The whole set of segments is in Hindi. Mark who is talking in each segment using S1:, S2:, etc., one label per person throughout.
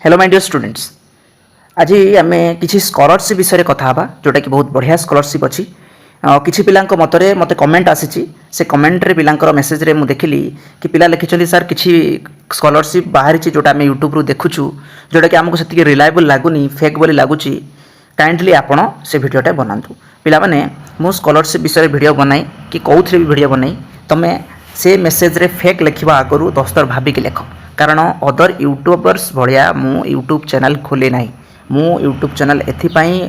S1: Hello my dear students. आज आम किसी स्कॉलरशिप विषय कथा हाँ जोटा कि बहुत बढ़िया स्कॉलरशिप अच्छी किसी पिला मतरे मत कमेंट आसी से कमेंट रे पिलांकर मेसेज रे मुझे देखिली कि पिला लिखिं सर किसी स्कॉलरशिप बाहरी जोटा आम यूट्यूब रू देखुचु जोटा कि आमको से रिलायबल लगुनि फेक बोली लगुच काइंडली आपण से भिडटे बनातु पिला माने मु स्कॉलरशिप विषय वीडियो बनाई कि कौन भी वीडियो बनाई तुम्हें से मेसेज रे फेक लिखा आगु 10 थर भाविक लेख कारण अदर यूट्यूबर्स भाया मु यूट्यूब चैनल खोली ना मु यूट्यूब चैनल एथिपाई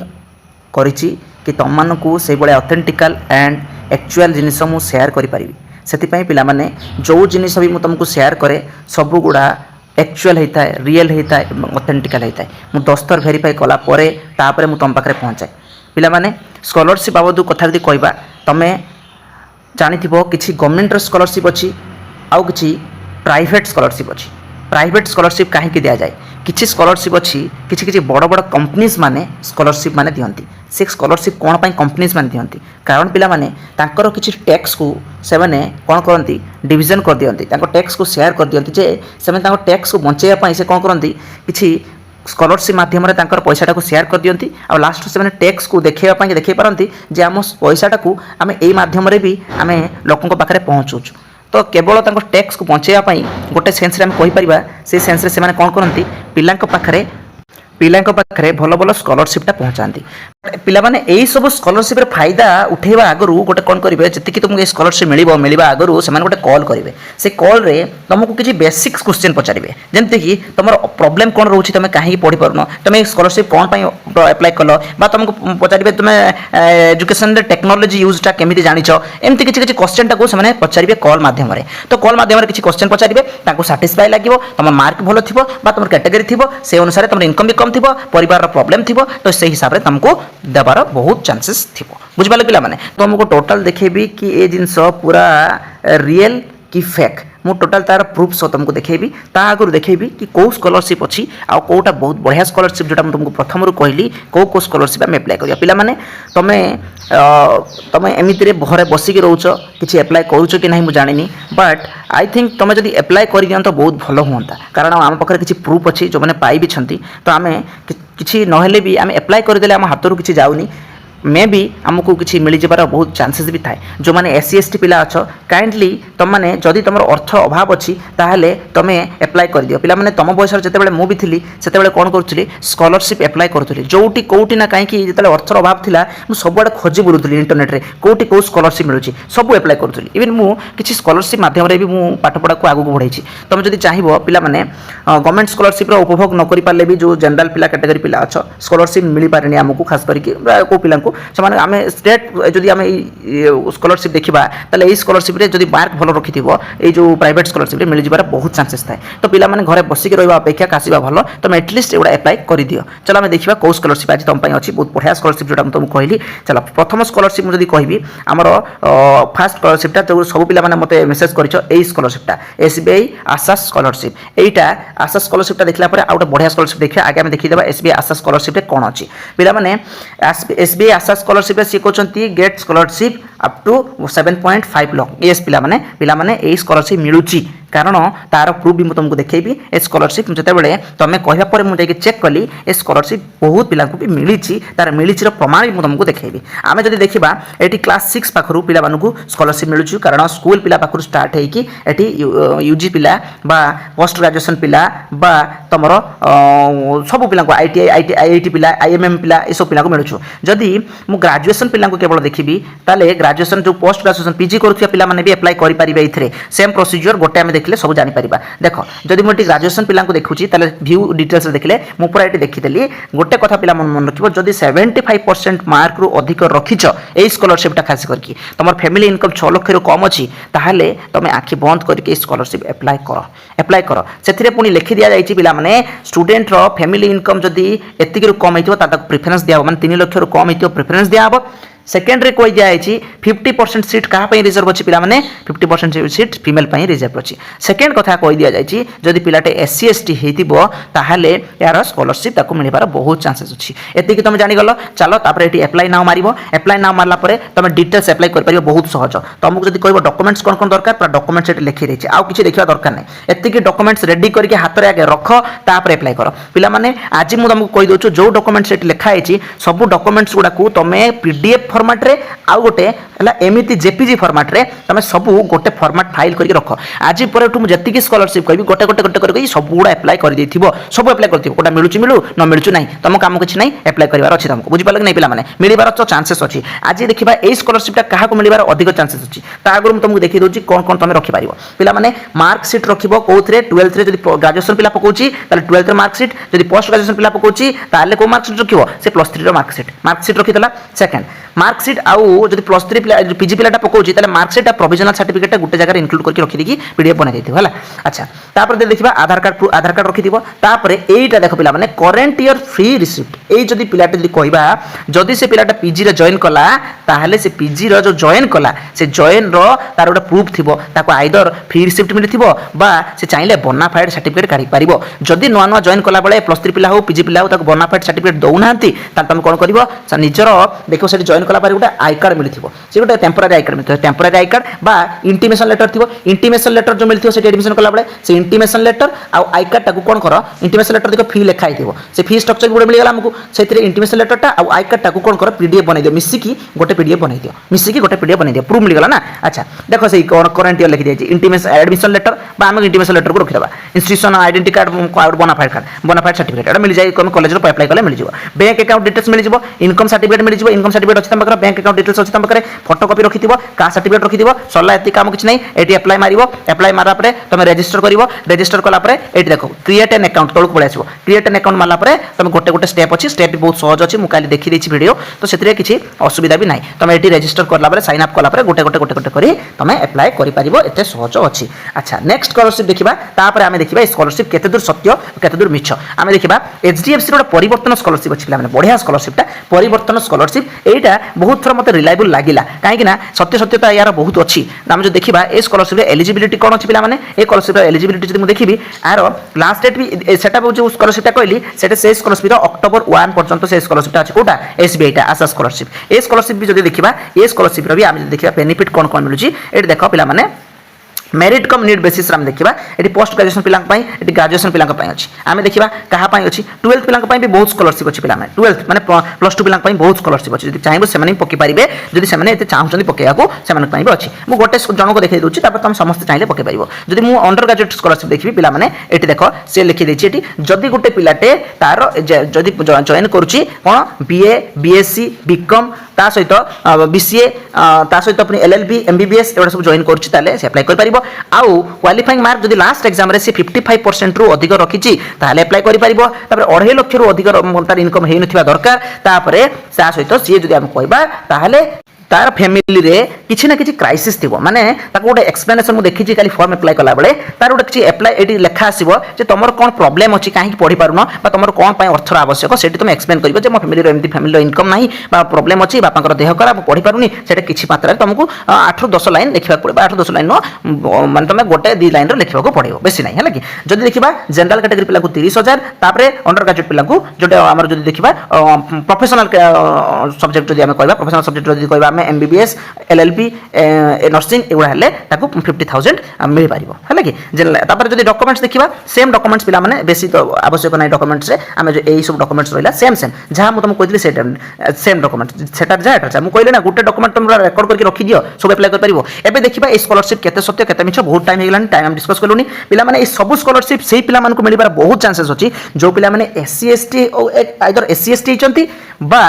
S1: करिछि कि तुम मानकु से बळे ऑथेंटिकल एंड एक्चुअल जिनिस मु शेयर करि परिबी सेति पिला माने जो जिनिस भी मु तुमको शेयर करे सब गुड़ा एक्चुअल होता है रियल होता है ऑथेंटिकल होता है मु 10 थर वेरीफाई कला परे तापरे मु तुम पाखरे पहुंचाए पिला माने स्कॉलरशिप बाबद कथा यदि कहबा तमे जानिथिबो किछि गवर्नमेंट स्कॉलरशिप अछि आउ किछि प्राइवेट स्कॉलरशिप अछि प्राइवेट स्कॉलरशिप कहीं दिया जाए किसी स्कॉलरशिप अच्छी किसी किसी बड़ बड़ कंपनीज माने स्कॉलरशिप माने दियंती से स्कॉलरशिप कौन पाई कंपनीज माने दियंती कारण पिला माने तांकर किसी टैक्स को से माने कौन करती डिविजन कर दियंती तांकर टैक्स को शेयर कर दियंती जे से माने तांकर टैक्स को बंचाइया पाई से कौन करती किसी स्कॉलरशिप माध्यम पैसाटा को शेयर कर दियंती और लास्ट से टैक्स को देखा देखी पारती जे आम पैसाटा को आम यही माध्यम भी आम लोकों पाखे पहुँचुचु तो केवल टैक्स को बचाइवाई गोटे सेन्स आम कहीपर से सेन्स से कौन करती पिला पाखे भल भल स्कॉलरशिपटा पहुँचाती पिला माने यही सब स्कॉलरशिप फायदा उठेवा आगु गोटे कौन करेंगे जी तुमको स्कॉलरशिप मिल आगु से गोटे कॉल करेंगे से कॉल रे तुमको किसी बेसिक क्वेश्चन पचारे जमती कि तुम प्रॉब्लम कौन रोचे तुम कहीं पढ़ी पारन तुम स्कॉलरशिप कौन अप्लाई कल तुमको पचारे तुम एजुकेशन टेक्नोलॉजी यूजटा केमी जानिच एमती किसी क्वेश्चन टाक से पचारे कॉल मध्यम तो कॉल मध्यम किसी क्वेश्चन पचारे साटिस्फाई लगे तुम मार्क भल थी तुम कैटेगरी थी से अनुसार तुम इनकम भी कम थी परिवार प्रॉब्लम थी तो से हिसाब से तुमको देवार बहुत चांसेस थी बुझिपारे पिला माने तो तुमको टोटल देखेबी कि ये जिनस पूरा रियल कि फेक मु टोटल तार प्रूफ सह तुमको देखेबी ता आगु देखेबी कि कौ स्कॉलरशिप अच्छी आ कोटा बहुत बढ़िया स्कॉलरशिप जोटा तुमको प्रथम कहली कौ स्कॉलरशिप आम एप्लाई करिया पिला माने तमे एमितिरे घरे बसिक रोच किसी एप्लाई करूच कि नहीं मुझे जानी बट आई थिंक तुम जब एप्लाई कर दियंत तो बहुत भल हुआ कारण आम पाखे किसी प्रूफ अच्छी जो मैंने पाई भी तो आम किसी नहेले भी आम एप्लाई करदे आम हाथ किसी जाऊनी मे भी आमको किसी मिल जाबार बहुत चांसेस भी थाए जो मैंने एस सी एस टी पिला अच्छ काइंडली तुम मैंने जदि तुम अर्थ अभाव अच्छी ताहले तुम एप्लाई कर दियो पिला माने तुम बयस जिते मुझे थी से कौन करुँगी स्कॉलरशिप एप्लाई करुँगी जोटी कौटी ना कहीं जो अर्थर अभाव था मुझे सबुआड़े खोजी बुलूली इंटरनेट रे कौटी कौ स्कॉलरशिप मिलूँ सब एप्लाई करुँगी इवन मु किसी स्कॉलरशिप माध्यम भी मु पाठपढ़ा को आगू बढ़ाई तुम जब चाहिए पिला माने गवर्नमेंट स्कॉलरशिप उपभोग न कर पारे भी जो जनरल पिला कैटेगरी पिला अच्छ स्कॉलरशिप मिल पारे आमको खास करके को पिला आम स्टेट जदि आम स्कॉलरशिप देखा ताले स्कॉलरशिप रे जदि मार्क भल रखि ये जो प्राइवेट स्कॉलरशिप मिल जाबार बहुत चांसेस थाए तो पिला माने घरे बसिक रहा अपेक्षा काशिबा भल तुम एटलिस्ट एगुड़ा एप्लाई कर दियो चलो आम देखा कौ स्कॉलरशिप आज तुम अच्छी बहुत बढ़िया स्कॉलरशिप जोटा तुमको कहली चलो प्रथम स्कॉलरशिप मुझे कहि आमर फास्ट स्कॉलरशिपटा जो सब पिला माने मते मेसेज करिछ एई स्कॉलरशिपटा एसबीआई आशा स्कॉलरशिप एटा आशा स्कॉलरशिपटा देखला परे आउट बढ़िया स्कॉलरशिप देखिया आगे आम देखि देबा एसबीआई आशा स्कॉलरशिप रे कोन अछि पिला माने एसबीआई आशा स्कॉलरशिप सी कहते get scholarship up to 7.5 lakh yes पिला माने ए स्कॉलरशिप मिलूची कारण तार प्रूफ भी तुमको देखेबी ए स्कॉलरशिप जिते तुम कहवा मुझे चेक कली ए स्कॉलरशिप बहुत पिला भी मिली तार मिली प्रमाण भी तुमको देखेबी आम जब देखा ये क्लास 6 पाखु पिला स्कॉलरशिप मिलूँ कारण स्कूल पिला पाखु स्टार्ट होती यूजी पिला बा पोस्ट ग्रेजुएशन पिला बा तुम सब पिला आईआईटी पिला आईएमएम पिला ये सब पिला मिलूँ जदि मु ग्रेजुएशन पिला केवल देखी ताले ग्रेजुएशन जो पोस्ट ग्रेजुएशन पीजी करुवा पिला माने भी एप्लाई करेंगे ये सेम प्रोसीजर गोटे आम देखले सब जानी परिबा देखो जदि मोटी ग्रेजुएशन पिला को देखुची ताले व्यू डिटेल्स देखले मु पूरा एटी देखिदेली गोटे कथा पिला मन रखिबो जदि 75% मार्क रु अधिक रखिछ ए स्कॉलरशिपटा खास करके तुम फैमिली इनकम 6 लाख रु कम अछि ताहले तुम आखि बंद करके स्कॉलरशिप एप्लाई करो सेथिरे पुनी लिखि दिया जाइछि पिला माने स्टूडेंट रो फैमिली इनकम जदि एतिक रु कम हेतिबो ता प्रेफरेंस दिया माने 3 लाख रु कम हेतिबो प्रेफरेंस दिया हबो सेकेंडरी कही दिखाई 50% सीट क्या रिजर्व अच्छी पे 50% सीट फिमेल रिजर्व अच्छी सेकेंड कथा कही दि जाए जदि पिलाटे SC ST होताले यार स्कॉलरशिप मिलबार बहुत चांसेस अच्छी एतिक तुम जानीगल चलो ये एप्लाई नाउ मार एप्लाई नाउ मारला तुम डिटेल्स एप्लाई कर बहुत सहज तुमको जब कह डॉक्यूमेंट्स कौन कौन दरकार पूरा डॉक्यूमेंट्स लिखी रही आउ किसी देखा दरकार नहीं एतिक डॉक्यूमेंट्स रेडी करके हाथ में आगे रख तापर एप्लाई कर पिलाने आज मुझे तुमको कही दूँ जो डॉक्यूमेंट्स लिखाई सब डॉक्यूमेंट्स गुड़ा तुम्हें PDF फॉर्मेट रे आउ गोटे एमती JPG फॉर्मेट रे तुम सब गोटे फॉर्मेट फाइल करके रख आज पर जी स्कॉलरशिप कह गोटे गोटे गोटे करके सब गुड़ा एप्लाई कर सब एप्लाई कर गोटा मिलूँ मिलू न मिलूँ ना तुम काम किसी ना एप्लाई करार अच्छी तुमको बुझिपाल कि नहीं पे मिलबार तो चांसेस अच्छी आज देखा ये स्कॉलरशिपटा क्या मिलबार अधिक चांसेस अच्छी आगे मुझे तुमको देखी दूसरी कौन कौन तुम रखिपार पे मार्कसीट रखो कौन 12th जब ग्रेजुएशन पिला पकाउची 12th मार्कसीट जब पोस्ट ग्रेजुएशन पिला पकाउची ताले को मार्कसीट रखियो से +3 मार्कसीट रखितला सेकंड मार्कसीट आउ जब +3 PG पिलाटा पकाउची ताले मार्कसीट प्रोविजनल सर्टिफिकेट गोटे जगह इंक्लूड करके रखी दी PDF बना देथिबो हला अच्छा तापर देखिबा आधार कार्ड रखिथिबो तापर एटा देखो पिला माने करेंट ईयर फ्री रिसिप्ट ए जदि पिलाटा जदि कहबा जदि से पिलाटा PG रे जॉइन कला ताहले से PG रो जो जॉइन कला से जॉइन रो तार गोटे प्रूफ थिबो ताको आइदर फ्री रिसिप्ट मिलिथिबो बा से चाहिले बोनाफाइड सर्टिफिकेट काढी पारिबो जदि नवा नवा जॉइन कला बेले +3 पिला हो PG पिला हो ताको बोनाफाइड सर्टिफिकेट दउ नांती ता तुम कोन करिवो निजर देखो से जॉइन कला पारे गोटे आई कार्ड मिलिथिबो से गोटे टेम्पररी आई कार्ड मिलिथिबो टेम्पररी आई कार्ड बा इंटीमेशन लेटर थिबो इंटीमेशन लेटर जो मिलिथिबो से एडमिशन कला बेले से इंटीमेशन लेटर आ आई कार्ड ताको कोन करो इंटीमेशन लेटर देखो फी लिखाई थिबो से फी स्ट्रक्चर गुडे मिल गला हमकु सेथिरे इंटीमेशन लेटर टा आ आई कार्ड ताको कोन करो PDF बनै दियो मिसिकी गोटे PDF बनै दियो मिसिकी गोटे PDF बनै दियो प्रूफ मिल गला ना अच्छा देखो से करंट ईयर लिखि दिया इंटीमेशन एडमिशन लेटर बा हम इंटीमेशन लेटर को रखिदबा institution identity card bonafide certificate एटा मिल जाय कोन कॉलेज रो अप्लाई करले मिल जिवो बैंक अकाउंट डिटेल्स मिल जिवो इनकम सर्टिफिकेट मिल जिवो इनकम सर्टिफिकेट अछि तमकर बैंक अकाउंट डिटेल्स अछि तमकर फोटोकॉपी रखिथिबो का सर्टिफिकेट रखिथिबो सल्ला एति काम किछ नै एटी अप्लाई मारिवो अप्लाई मारा परे तुम रजिस्टर करिवो रजिस्टर कला परे एटी देखो क्रिएट एन अकाउंट तळक पळे आसीबो क्रिएट एन अकाउंट मारला परे तुम गोटे गोटे स्टेप अछि स्टेप भी बहुत सहज अछि मु काली देखि दैछि वीडियो तो सेतिरे किछि असुविधा भी नै तुम एटी रजिस्टर करला परे साइन अप कला परे गोटे गोटे गोटे गोटे करी तुम अप्लाई करि परिबो एते सहज अछि अच्छा नेक्स्ट स्कॉलरशिप देखिबा तापर आमे देखिबा स्कॉलरशिप केते दूर सत्य केते दूर मिछ आमे देखिबा HDFC रो परिवर्तन स्कॉलरशिप अछि माने बढ़िया स्कॉलरशिपटा परिवर्तन स्कॉलरशिप एटा बहुत थर मते रिलायबल लागिला काहे कि ना सत्य सत्यता यार बहुत अछि हम जो देखिबा ए स्कॉलरशिप रे एलिजिबिलिटी कोन अछि पिला माने ए स्कॉलरशिप रे एलिजिबिलिटी जदि मु देखिबी आरो लास्ट डेट भी सेटा जो स्कॉलरशिपटा कहली सेटा से स्कॉलरशिप रो अक्टोबर 1 पर्यंत से स्कॉलरशिपटा अछि कोटा SBI टा आशा स्कॉलरशिप ए स्कॉलरशिप भी जदि देखिबा ए स्कॉलरशिप रो भी हम देखिबा बेनिफिट कोन कोन मिलुची एटी देखो पिला माने मेरिट कम नीड बेसिस राम देखिबा एटी पोस्ट ग्रेजुएशन पिलांक पई एटी ग्रेजुएशन पिलांक पई अछि आमे देखिबा कहा पई अछि 12th पिलांक पई भी बहुत स्कॉलरशिप अछि पिला माने 12th माने +2 पिलांक पई बहुत स्कॉलरशिप अछि जदि चाहिबो से माने पके पारिबे जदि से माने एते चाहुचंदी पकेयाको से माने पई भी अछि मु गोटे जन को देखै दोछि तापर तुम समस्त चाहिले पके पारिबो जदि मु अंडर ग्रेजुएट स्कॉलरशिप देखिबी पिला माने एटी देखो से लिखि दैछि एटी जदि गोटे पिलाटे तार जदि जॉइन करूछि कोन BA BSc BCom ता सहित BCA ता सहित अपनी LLB MBBS एवडा सब जॉइन करूछि ताले से अप्लाई कर पारिबो आउ क्वालिफाइंग मार्क जदि लास्ट एग्जाम रे से 55% रु अधिक रखिछि ताले अप्लाई करि पारिबो तापर 2.5 लाख रु अधिक तार इनकम हेइ नथिबा दरकार तापर सा सहित सी जदि हम कहबा ताले तार फैमिली रे किछि ना किछि क्राइसिस थिबो माने ताको गोटे एक्सप्लेनेशन मु देखि खाली फॉर्म अप्लाई कला बेले तार गोटे किछि अप्लाई एडी लेखा आसीबो जे तमर कोन प्रॉब्लम अछि काहे पढि पारुनो बा तमर कोन पय अर्थर आवश्यक सेठी तुम एक्सप्लेन करिवो जे मो फैमिली रे एमती फैमिली रो इनकम नाही बा प्रॉब्लम अछि बापांकर देह खराब पढि पारुनी सेटा किछि मात्रा रे तुमको 8 ରୁ 10 लाइन लिखिबा पड़े 8 ରୁ 10 लाइन माने तमे गोटे 2 लाइन रे लिखिबा को पड़िबो बेसी नाही हला कि जदि देखिबा जनरल कैटेगरी पिला को 30000 तापरे अंडर ग्रेजुएट पिला को जोटे हमर जदि देखिबा प्रोफेशनल सब्जेक्ट जदि हम कहबा प्रोफेशनल सब्जेक्ट जदि कहबा हम MBBS LLB नर्सिंग एगुड़ा हेले ताको 50,000 मिल पारिबो हला कि तापर जदि डॉक्यूमेंट्स देखिबा सेम डॉक्यूमेंट्स पिला माने बेसी तो आवश्यक नै डॉक्यूमेंट्स रे हम जो एई सब डॉक्यूमेंट्स रहिला सेम जहा मु तुम कहतली सेटा सेम डॉक्यूमेंट सेटा जा एटा मु कहले ना गुटे डॉक्यूमेंट तुम रेकॉर्ड करके रखि दियो सब अप्लाई कर पारिबो एबे देखिबा ए स्कॉलरशिप केते सत्य केते मिछ बहुत टाइम हेगलानी टाइम हम डिस्कस करलुनी पिला माने ए सब स्कॉलरशिप सेही पिला मानको मिलिबार बहुत चांसेस अछि जो पिला माने SC ST ओ आइदर SC ST चंती बा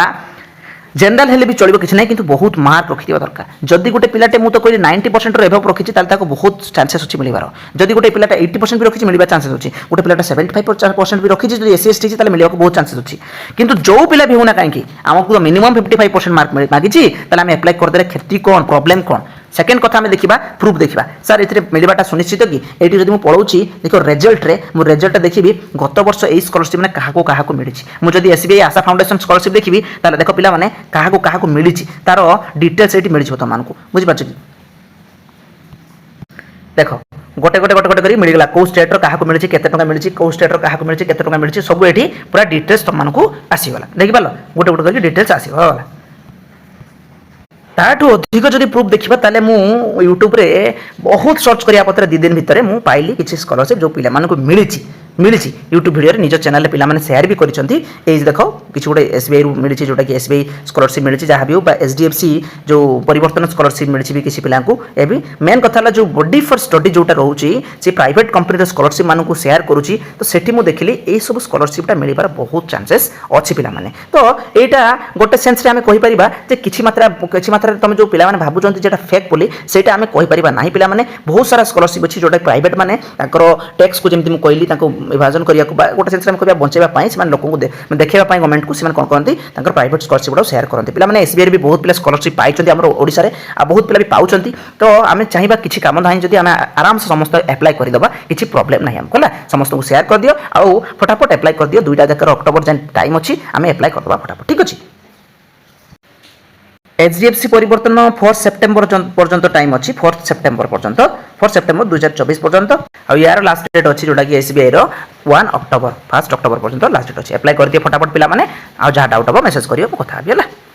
S1: जनरल हेले भी चलिबो किछ नै किंतु बहुत मार्क रखिदिबा दरकार जदि गोटे पिलाटे मु तो कहली 90% रो एभव रखिछि ताले ताको बहुत चांसेस अछि मिलिबार जदि गोटे पिलाटा 80% भी रखिछि मिलिबा चांसेस अछि गोटे पिलाटा 75% भी रखिछि जदि SC ST ताले मिलिबा को बहुत चांसेस अछि किंतु जो पिला भी होना काहे कि हमकु तो मिनिमम 55% मार्क मागिछि ताले हम अप्लाई कर देले क्षति कोन प्रॉब्लम कोन सेकेंड कथा आम देखा प्रूफ देखा सर ये मिलवाटा सुनिश्चित कि ये जब मुझे पढ़ाऊँ देख रिजल्ट रे मु रिजल्ट देखी गत वर्ष यही स्कॉलरशिप मैंने क्या मिली मुझे एसबीआई आशा फाउंडेशन स्कॉलरशिप देखी देख पिला मैंने क्या मिली तार डिटेल्स ये मिल तुमको बुझीपार कि देख गोटे गोटे गोटे गोटे कर मिलगला कौ स्टेट क्या मिली केते मिली कौ स्टेट क्या मिली केते मिली सब ये पूरा डिटेल्स तुमको आसीगला देखिपार गोटे गोटे कर डिटेल्स आसगला ताठू अधिक जब प्रूफ देखा ताले मु यूट्यूब रे बहुत सर्च करिया पत्र 2 दिन भितर मु पाइली किसी स्कॉलरशिप जो पिला मानक मिली यूट्यूब वीडियो निज चैनल पे पिला सेयार भी करिसेंती देखो किसी गोटे एसबीआई रु मिली जोटा कि एसबीआई स्कॉलरशिप मिली जहाँ भी हो एचडीएफसी जो परिवर्तन स्कॉलरशिप मिली भी किसी पिला ए भी मेन कथा जो बॉडी फॉर स्टडी जोटा रोचे से प्राइवेट कंपनी स्कॉलरशिप मानक सेयार करुच्ची तो सेठी मु देखिली ए सब स्कॉलरशिपटा मिलबार बहुत चांसेस अच्छी पिला माने तो यहाँ गोटे सेंस रे आमे कहि परिबा जे किछि मात्रा तुम जो पिला माने भाबुचंती जेटा फेक बोली सेटा आमे कहि परिबा नाही पिला माने बहुत सारा स्कॉलरशिप अछि जोटा प्राइवेट माने ताकर टैक्स को जेमति मु कहली ताको विभाजन करिया गोटे सेंस में कहबा बंचेबा लोक देखा गवर्नमेंट को प्राइवेट स्कॉलरशिप गुड़ा सेयार करते पिला माने एसबीआई भी बहुत पिला स्कॉलरशिप पाई आम ओडिशा रे आ बहुत पिला भी पाउचंती तो आम चाहिए किसी काम धाई जब आम आराम से समस्त एप्लाय करदेबा किसी प्रॉब्लम नहीं हमको समस्त को सेयार कर दियो आउ फटाफट एप्लाय कर दियो 2टा जाकर अक्टोबर जाए टाइम अच्छी आम एप्लाय करदेबा फटाफट ठीक अच्छे एचडीएफसी परिवर्तन 4 सेप्टेम्बर पर्यंत टाइम अच्छी 4 सेप्टेम्बर पर्यंत 4 सेप्टेम्बर 2024 पर्यंत और यार लास्ट डेट अच्छी जोटा कि एसबीआई रो 1 अक्टोबर 1 अक्टोबर पर्यंत लास्ट डेट अच्छी एप्लाय कर दिए फटाफट पिला माने आ जहाँ डाउट हम मेसेज करियो कथा भी है।